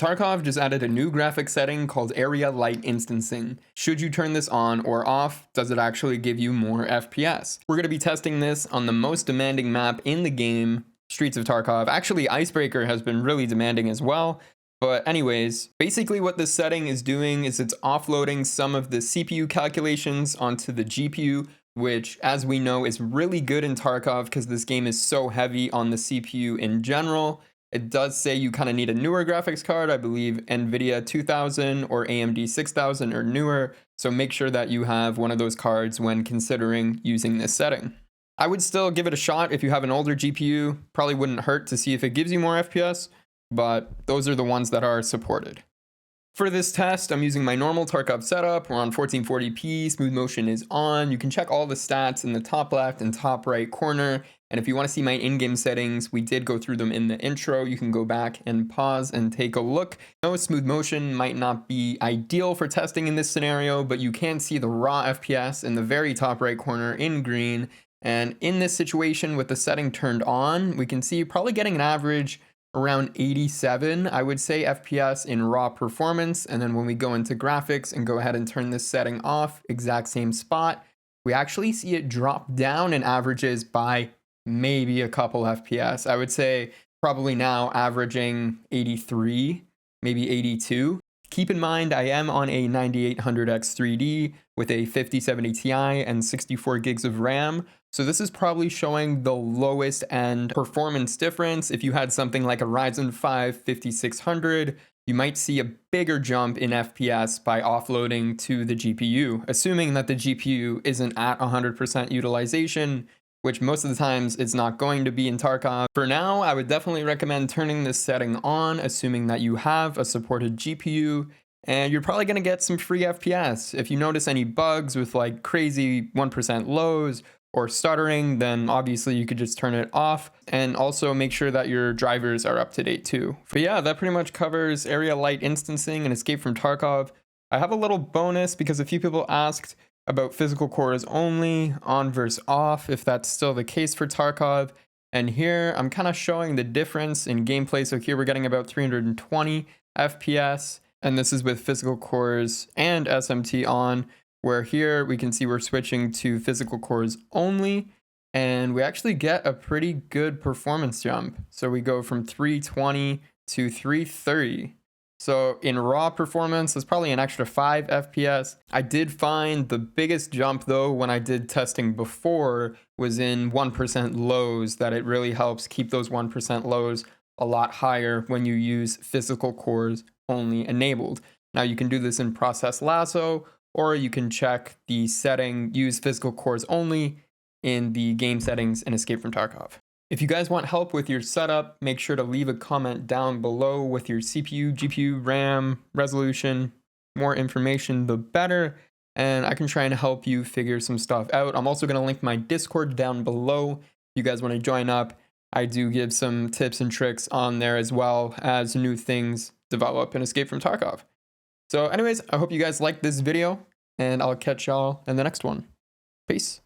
Tarkov just added a new graphic setting called Area Light Instancing. Should you turn this on or off, does it actually give you more FPS? We're going to be testing this on the most demanding map in the game, Streets of Tarkov. Actually, Icebreaker has been really demanding as well. But anyways, basically what this setting is doing is it's offloading some of the CPU calculations onto the GPU, which, as we know, is really good in Tarkov because this game is so heavy on the CPU in general. It does say you kind of need a newer graphics card. I believe NVIDIA 2000 or AMD 6000 or newer. So make sure that you have one of those cards when considering using this setting. I would still give it a shot if you have an older GPU. Probably wouldn't hurt to see if it gives you more FPS, but those are the ones that are supported. For this test, I'm using my normal Tarkov setup. We're on 1440p, smooth motion is on. You can check all the stats in the top left and top right corner. And if you want to see my in-game settings, we did go through them in the intro. You can go back and pause and take a look. No, smooth motion might not be ideal for testing in this scenario, but you can see the raw FPS in the very top right corner in green. And in this situation with the setting turned on, we can see you're probably getting an average around 87, I would say, FPS in raw performance. And then when we go into graphics and go ahead and turn this setting off, exact same spot, we actually see it drop down in averages by maybe a couple FPS. I would say probably now averaging 83, maybe 82. Keep in mind, I am on a 9800X 3D with a 5070 Ti and 64 gigs of RAM. So this is probably showing the lowest end performance difference. If you had something like a Ryzen 5 5600, you might see a bigger jump in FPS by offloading to the GPU, assuming that the GPU isn't at 100% utilization, which most of the times it's not going to be in Tarkov. For now, I would definitely recommend turning this setting on, assuming that you have a supported GPU, and you're probably gonna get some free FPS. If you notice any bugs with like crazy 1% lows or stuttering, then obviously you could just turn it off, and also make sure that your drivers are up to date too. But yeah, that pretty much covers Area Light Instancing and Escape from Tarkov. I have a little bonus because a few people asked about physical cores only, on versus off, if that's still the case for Tarkov. And here I'm kind of showing the difference in gameplay. So here we're getting about 320 FPS, and this is with physical cores and SMT on, where here we can see we're switching to physical cores only, and we actually get a pretty good performance jump. So we go from 320 to 330. So in raw performance, it's probably an extra 5 FPS. I did find the biggest jump though when I did testing before was in 1% lows, that it really helps keep those 1% lows a lot higher when you use physical cores only enabled. Now you can do this in Process Lasso, or you can check the setting, use physical cores only in the game settings in Escape from Tarkov. If you guys want help with your setup, make sure to leave a comment down below with your CPU, GPU, RAM, resolution. More information, the better, and I can try and help you figure some stuff out. I'm also going to link my Discord down below. If you guys want to join up, I do give some tips and tricks on there as well as new things develop in Escape from Tarkov. So anyways, I hope you guys liked this video, and I'll catch y'all in the next one. Peace.